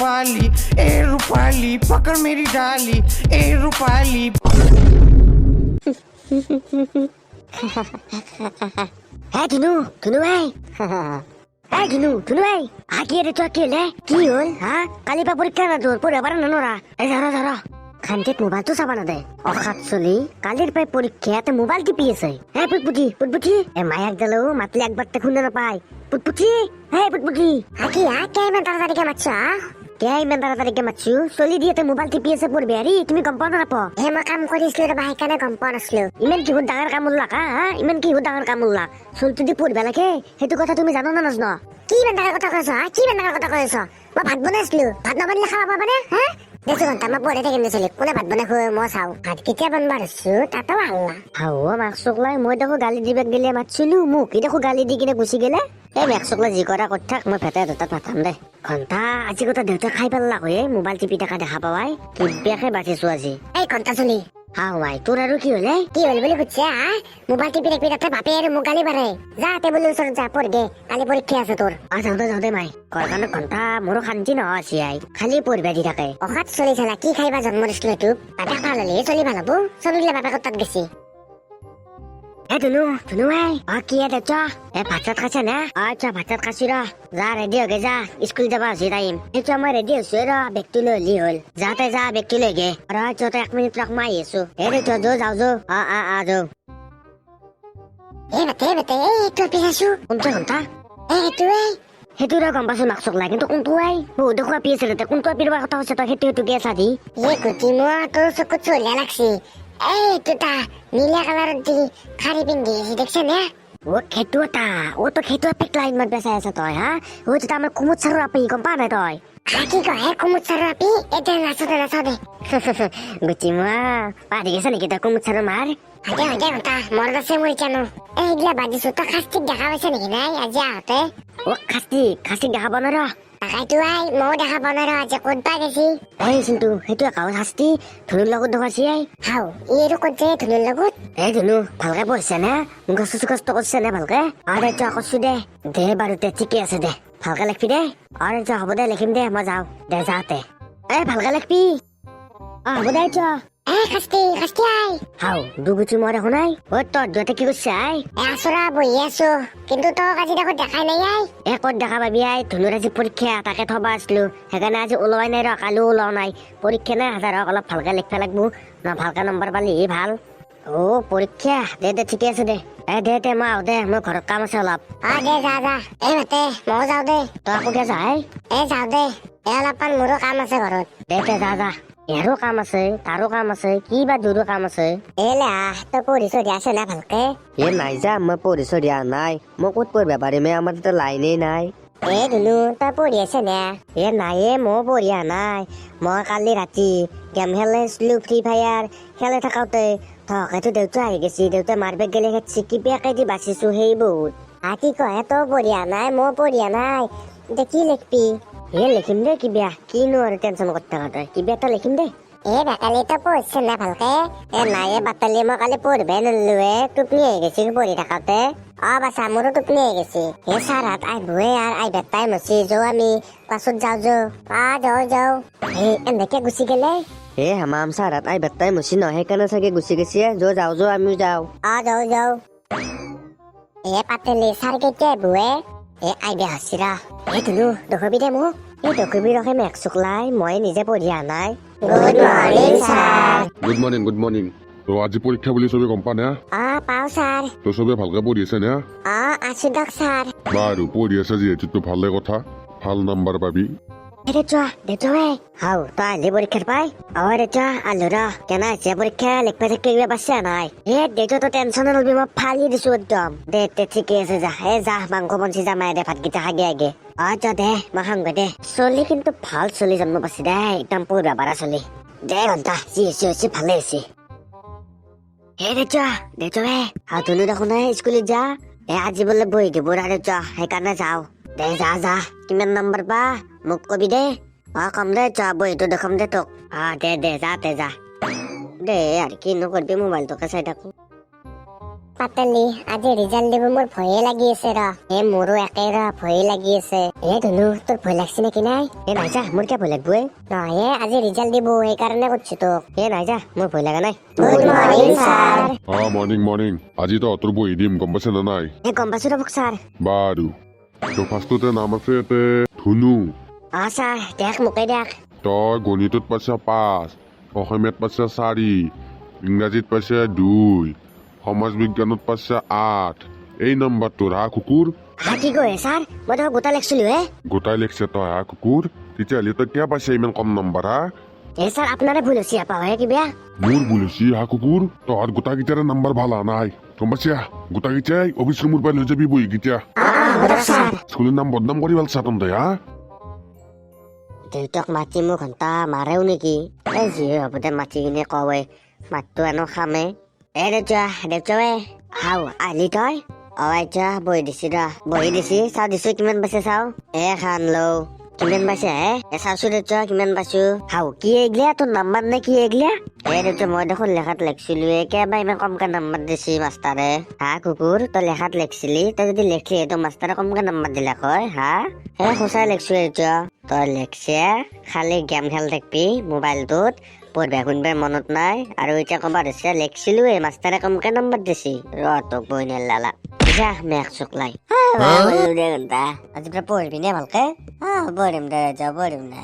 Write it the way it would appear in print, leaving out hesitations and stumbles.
रूपाली पकड़ मेरी डाली ए Rupali. Hey Dhunu, Dhunu hey. Hey Dhunu, Dhunu hey. Aki ada tu akil eh. Ki hol? Ha? Kali pa purikha na dur, pura bara nanora. Zara zara. Khantet mobile tu sabana de. Okhat soli. Kalir pa purikha te mobile ki piye sai. Hey putputi. E mayak dalo, matli akbar te khunna na pai. Putputi. Hey putputi. Aki ha, kya iman taratari ke macha? Kya iman taratari ke machu? Soli dia te mobile ki piye se purbe ari. Tumi compound na po. He ma kam korislo re bahai kana compound aslo. Iman ki hudangar kamulla ka? Ha? Iman ki hudangar kamulla. Sol tu di purbe lake. Hetu kotha tumi jano na nazno. Ki bandagar kotha koiso? Ha? Ki bandagar kotha koiso? Ma bhat banaslo. Bhat na banle khawa pabane? Ha? Desu gonta ma pore theke nesele. Kone bhat bane khoe mo sao. Bhat kitia banbar asu tato alla. Hawa maksuk lai moi dekho gali dibek gele matchulu mu ki dekho gali di kine gusi gele. এই মেকচকলা যি কৰা কঠাক মই ভেটাই দুটাত মাথাম দে ঘণ্টা আজি কথা দেউতা খাই পেলালা হয়ে মোবাইল টিপি থকা দেখা পাৱাই কিবাকে বাচিছো আজি এই ঘণ্টা চলি হাৱাই তোৰ আৰু কি হলে বুলি খুঁজছে হা মোবাইল টিপি ৰাখবি তাতে বাপে আৰু মোক গালি পাৰে যা টেবুলৰ ওচৰত যা পঢ়গে কালি পৰীক্ষা আছে তোৰ যাওঁতে মাই ঘৰখনত ঘণ্টা মোৰো শান্তি নহয় আছে আই খালি পঢ়িবা দি থাকে অখাত চলি চালা কি খাইবা জন্ম দিছিলো তোক বাপেক ভাল হলে চলি ভাল হব চলিলে বাপেকৰ তাত গেছি Dhunu hai. Ki ada cha? Bhatat khacha na? Acha bhatat khasira. Ja ready hoge ja. School jaba hosi time. Cha ma ready hosi ra bag tu lo li hol. Jate ja bag tu lege. Ra cha ta 1 minute rak ma yesu. Re cha jo jao jo. A jo. Bate. Tu pisasu. Unta. Tu hai. Hetu ra gam pasu maksok la kintu untu hai. Bo dekho piese rete kuntu pirwa kotha hoche ta hetu ge sadi. Ye kuti mo to sokko cholia laksi. এই তুতা নীলা colour দি খারি পিন্ধি আছে দেখছেন না ও খেতুটা ও তো খেতুয়া পিক line মত বেসাই আছে তই হা ও তুতা আমার কুমুত সারু আপি গম পা নাই তই কি কয় কুমুত সারু আপি এটা নাচতে গুচি মা পারি গেছে নাকি তা কুমুত সারু মার আগে তা মরদ আছে মই কেন এইগলা বাজিছো তা খাস্তি দেখা পাইছে নাকি নাই আজি আতে ও খাস্তি দেখা বনা র তাকাইতো আই মো দেখা বনা র আজি ক'ত পা গেছি এই চিন্তু হেতু কাও শাস্তি ধনুৰ লগত দেখাছি আই হাও এৰো ক'ত ধনুৰ লগত ধনু ভালকে পঢ়ছে না মুখস্থ কৰিছে না ভালকে আৰে যা কৈছো দে বাৰুতে ঠিকে আছে দে ভালকে লিখবি দে আৰে যা হ'ব দে লিখিম দে মই যাওঁ দে যাতে ভালকে লিখবি হ'ব দে যা খাস্তি আই হাও দুগুচি মৰে শুনাই ও তোৰ দুতে কি কৈছে আই আসৰা বহি আছো কিন্তু তোক আজি দেখো দেখাই নাই আই ক'ত দেখা পাবি আই ধনুৰ আজি পৰীক্ষা তাকে থবা আছিলো সেইকাৰণে আজি ওলোৱাই নাই ৰ কালি ওলোৱা নাই পৰীক্ষা নাই হাজাৰক অলপ ভালকে লিখবা লাগবো না ভালকে নম্বৰ পালি ভাল ও পৰীক্ষা দে ঠিকে আছে দে দে মই আহো দে মোৰ ঘৰত কাম আছে অলপ দে যা মাতে মই যাওঁ দে তই আকৌ কে যাই যাওঁ দে অলপমান মোৰো কাম আছে ঘৰত দে যা এৰো কাম আছে তাৰো কাম আছে কি বা দূৰো কাম আছে তই পঢ়িছ দিয়া আছে না ভালকে নাই যা মই পঢ়িছ দিয়া নাই মই ক'ত পঢ়িব পাৰিম আমাৰ তাতে লাইনেই নাই ধুনু তই পঢ়ি আছে নে নাই মই পঢ়িয়া নাই মই কালি ৰাতি গেম খেলাইছিলো ফ্ৰী ফায়াৰ খেলাই থাকোতে থকাইতো দেউতা আহি গেছি দেউতা মাৰবে গেলে খেতছি কি বেয়াকে দি বাচিছো সেই বহুত কি কয় তই পঢ়িয়া নাই মই পঢ়িয়া নাই এতিয়া কি লিখবি লিখিম দে কিবা কিনো আৰু টেনচন করতে তই কিবা এটা লিখিম দে বেকালি তো পঢ়ছে না ভালকে নাই বাটালি মই কালি পঢ়িবই নলো টোপনি আহি গেছি পঢ়ি থাকোতে বাচা মোৰো টোপনি আহি গেছি চাৰহাত আহিবহে আৰু আহিবাৰ টাইম হৈছে যাওঁ আমি ক্লাছত যাওঁ এনেকে গুচি গেলে হামাম চাৰহাত আহিবাৰ টাইম হৈছে ন সেইকাৰণে চাগে গুচি গেছি যাওঁ আমিও যাওঁ যাওঁ পাতেলি চাৰ কেতিয়া আহিবহে আইডিয়া হাসিৰা ধুনু দেখবি দে মোক দেখবি ৰখে মেক চুকলাই মই নিজে পঢ়িয়া নাই গুড মৰ্নিং তো আজি পৰীক্ষা বুলি চবে গম পা না পাও ছাৰ তো চবে ভালকে পঢ়ি আছে না আছো দক ছাৰ বাৰু পঢ়ি আছে যিহেতু ভালে কথা ভাল নাম্বাৰ পাবি হাও তই আহিলি পৰীক্ষাৰ পাই আলো ৰ কেনা হৈছে পৰীক্ষা লিখবা থাকিব পাইছা নাই দেউতা তো টেনচন নলবি মই ফালি দিছো একদম দে ঠিকে আছে যা মাংস বঞ্চি যা মায়ে দে ভাতকেইটা আগে যা দে মই খাংগে দে চলি কিন্তু ভাল চলি জন্ম পাইছি দে একদম পঢ়িবা পাৰা চলি দে ঘণ্টা যি হৈছে ভালে হৈছে ধুনু দেখোন স্কুলত যা আজি বোলে বহি দিব সেইকাৰণে যাওঁ দে যা কিমান নম্বৰ পা মোক কবি দে কম দে বহিটো দেখাম দে তোক দে যা দে আৰু কিনো কৰবি মোবাইলটোকে চাই থাকো পাতলি আজি ৰিজাল্ট দিব মোৰ ভয়ে লাগি আছে ৰ মোৰো একে ৰ ভয়ে লাগি আছে ধুনু তোৰ ভয় লাগছে নেকি নাই নাই যা মোৰ কিয় ভয় লাগবো নহয় আজি ৰিজাল্ট দিব সেইকাৰণে কৈছো তোক নাই যা মোৰ ভয় লাগা নাই good morning sir morning morning আজি তহঁতৰ বহি দিম গম পাইছে নে নাই গম পাইছো ৰ'ব ছাৰ বাৰু তো ফাৰ্ষ্টতে নাম আছে ইয়াতে ধুনু ছাৰ দেখ মোকে দেখ তই গণিতত পাইছা 5 অসমীয়াত পাইছা 4 ইংৰাজীত পাইছা 2 সমাজ বিজ্ঞানত পাইছা 8 এই নম্বৰ তোৰ হা কুকুৰ কি কয় ছাৰ মই তোমাক গোটা লেখিছিলো গোটাই লেখছে তই হা কুকুৰ তেতিয়াহ'লে তই কিয় পাইছা ইমান কম নম্বৰ হা ছাৰ আপোনাৰে ভুল হৈছে পাওঁ কিবা মোৰ বুলিছি হা কুকুৰ তহঁত গোটাকেইটাৰে নম্বৰ ভাল অহা নাই গম পাইছা গোটাকেইটাই অফিচ ৰুমৰ পৰা লৈ যাবি বহি কেইটা স্কুলৰ নাম বদনাম কৰি ভাল চা তহঁতে হা দেউতাক মাতি মোক ঘণ্টা মাৰেও নেকি যি হ'ব দে মাতি কিনে কৱে মাতটো এনো খামে দেউতা হাও আহিলি তই এতিয়া বহি দিছি বহি দিছি চাও দিছো কিমান পাইছে চাও খান লও কিমান পাইছে চাওছো দেউতা কিমান পাইছো হাও কি এগিলা তোৰ নাম্বাৰ নে কি এগিলা দেউতা মই দেখোন লেখাত লিখিছিলো একেবাৰে ইমান কমকে নাম্বাৰ দিছি মাষ্টাৰে হা কুকুৰ তই লেখাত লিখিছিলি তই যদি লিখলি তো মাষ্টাৰে কমকে নাম্বাৰ দিলাক হয় হা সঁচাই লিখছো দেউতা তই লেখছে খালি গেম খেল থাকবি মোবাইলটোত পঢ়বা শুনবাৰ মনত নাই আৰু এতিয়া কবাৰ হৈছে লিখছিলোৱে মাষ্টাৰে কমকে নাম্বাৰ দিছি তোক বহি নেলালা যা মেঘ চুকলাই আজি পৰা পঢ়বি নে ভালকে পঢ়িম দে পঢ়িম দে